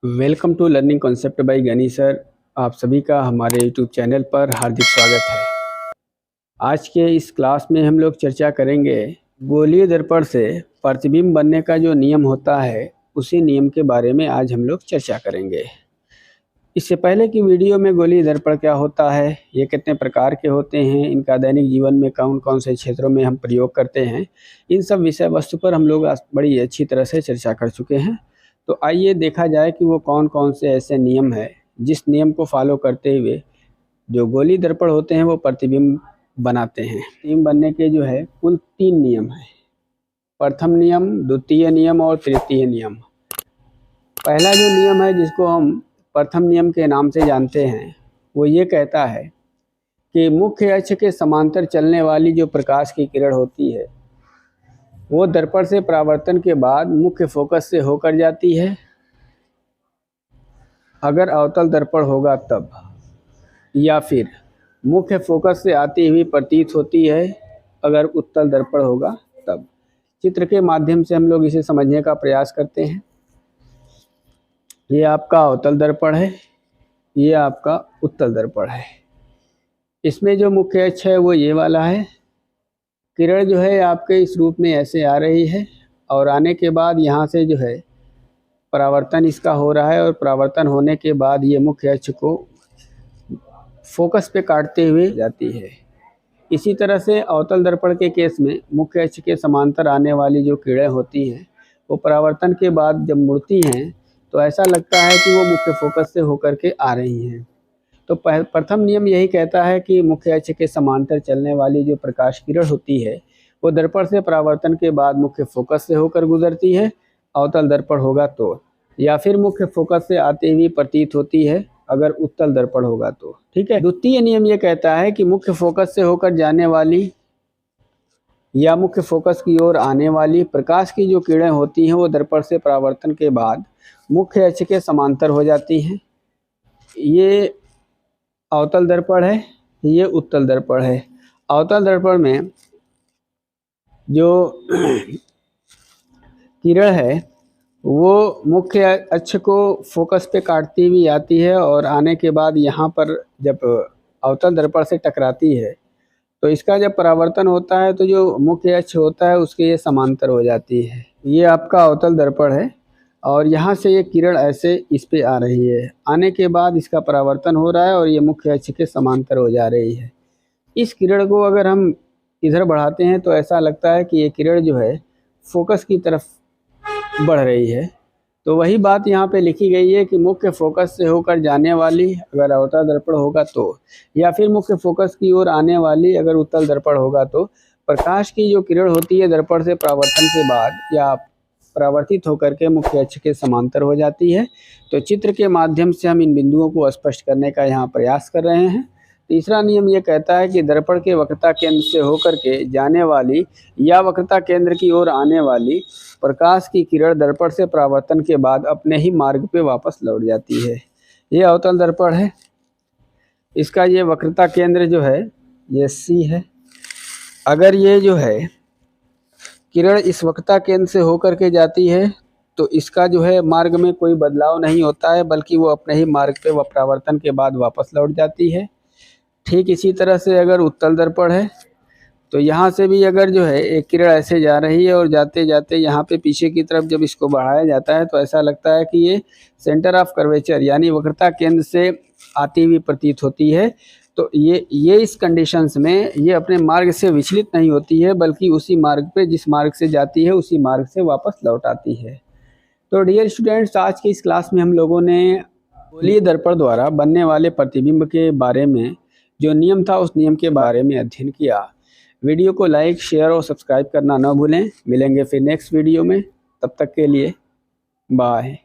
Welcome to learning concept by Gani sir. आप सभी का हमारे यूट्यूब चैनल पर हार्दिक स्वागत है। आज के इस क्लास में हम लोग चर्चा करेंगे गोलीय दर्पण से प्रतिबिंब बनने का जो नियम होता है उसी नियम के बारे में आज हम लोग चर्चा करेंगे। इससे पहले की वीडियो में गोलीय दर्पण क्या होता है, ये कितने प्रकार के होते हैं, इनका दैनिक जीवन में कौन कौन से क्षेत्रों में हम प्रयोग करते हैं, इन सब विषय वस्तु पर हम लोग बड़ी अच्छी तरह से चर्चा कर चुके हैं। तो आइए देखा जाए कि वो कौन कौन से ऐसे नियम है जिस नियम को फॉलो करते हुए जो गोलीय दर्पण होते हैं वो प्रतिबिंब बनाते हैं। प्रतिबिंब बनने के जो है कुल 3 नियम है। प्रथम नियम, द्वितीय नियम और तृतीय नियम। पहला जो नियम है जिसको हम प्रथम नियम के नाम से जानते हैं वो ये कहता है कि मुख्य अक्ष के समांतर चलने वाली जो प्रकाश की किरण होती है वो दर्पण से परावर्तन के बाद मुख्य फोकस से होकर जाती है अगर अवतल दर्पण होगा तब, या फिर मुख्य फोकस से आती हुई प्रतीत होती है अगर उत्तल दर्पण होगा तब। चित्र के माध्यम से हम लोग इसे समझने का प्रयास करते हैं। ये आपका अवतल दर्पण है, ये आपका उत्तल दर्पण है। इसमें जो मुख्य अक्ष है वो ये वाला है। किरण जो है आपके इस रूप में ऐसे आ रही है और आने के बाद यहाँ से जो है परावर्तन इसका हो रहा है और परावर्तन होने के बाद ये मुख्य अक्ष को फोकस पे काटते हुए जाती है। इसी तरह से अवतल दर्पण के केस में मुख्य अक्ष के समांतर आने वाली जो किरणें होती हैं वो परावर्तन के बाद जब मुड़ती हैं तो ऐसा लगता है कि वो मुख्य फोकस से होकर के आ रही हैं। तो प्रथम नियम यही कहता है कि मुख्य अक्ष के समांतर चलने वाली जो प्रकाश किरण होती है वो दर्पण से परावर्तन के बाद मुख्य फोकस से होकर गुजरती है अवतल दर्पण होगा तो, या फिर मुख्य फोकस से आते हुए प्रतीत होती है अगर उत्तल दर्पण होगा तो। ठीक है। द्वितीय नियम ये कहता है कि मुख्य फोकस से होकर जाने वाली या मुख्य फोकस की ओर आने वाली प्रकाश की जो किरणें होती हैं वो दर्पण से परावर्तन के बाद मुख्य अक्ष के समांतर हो जाती हैं। ये अवतल दर्पण है, ये उत्तल दर्पण है। अवतल दर्पण में जो किरण है वो मुख्य अक्ष को फोकस पे काटती हुई आती है और आने के बाद यहाँ पर जब अवतल दर्पण से टकराती है तो इसका जब परावर्तन होता है तो जो मुख्य अक्ष होता है उसके ये समांतर हो जाती है। ये आपका अवतल दर्पण है और यहाँ से ये किरण ऐसे इस पे आ रही है, आने के बाद इसका परावर्तन हो रहा है और ये मुख्य अक्ष के समांतर हो जा रही है। इस किरण को अगर हम इधर बढ़ाते हैं तो ऐसा लगता है कि ये किरण जो है फोकस की तरफ बढ़ रही है। तो वही बात यहाँ पे लिखी गई है कि मुख्य फोकस से होकर जाने वाली अगर अवतल दर्पण होगा तो, या फिर मुख्य फोकस की ओर आने वाली अगर उत्तल दर्पण होगा तो प्रकाश की जो किरण होती है दर्पण से परावर्तन के बाद या परावर्तित होकर के मुख्य अक्ष के समांतर हो जाती है। तो चित्र के माध्यम से हम इन बिंदुओं को स्पष्ट करने का यहाँ प्रयास कर रहे हैं। तीसरा नियम ये कहता है कि दर्पण के वक्रता केंद्र से होकर के जाने वाली या वक्रता केंद्र की ओर आने वाली प्रकाश की किरण दर्पण से परावर्तन के बाद अपने ही मार्ग पे वापस लौट जाती है। ये अवतल दर्पण है, इसका ये वक्रता केंद्र जो है ये C है। अगर ये जो है किरण इस वक्रता केंद्र से होकर के जाती है तो इसका जो है मार्ग में कोई बदलाव नहीं होता है, बल्कि वो अपने ही मार्ग पे परावर्तन के बाद वापस लौट जाती है। ठीक इसी तरह से अगर उत्तल दर्पण है तो यहाँ से भी अगर जो है एक किरण ऐसे जा रही है और जाते जाते यहाँ पे पीछे की तरफ जब इसको बढ़ाया जाता है तो ऐसा लगता है कि ये सेंटर ऑफ कर्वेचर यानी वक्रता केंद्र से आती हुई प्रतीत होती है। तो ये इस कंडीशंस में ये अपने मार्ग से विचलित नहीं होती है, बल्कि उसी मार्ग पे जिस मार्ग से जाती है उसी मार्ग से वापस लौट आती है। तो डियर स्टूडेंट्स, आज की इस क्लास में हम लोगों ने गोलीय दर्पण द्वारा बनने वाले प्रतिबिंब के बारे में जो नियम था उस नियम के बारे में अध्ययन किया। वीडियो को लाइक, शेयर और सब्सक्राइब करना न भूलें। मिलेंगे फिर नेक्स्ट वीडियो में, तब तक के लिए बाय।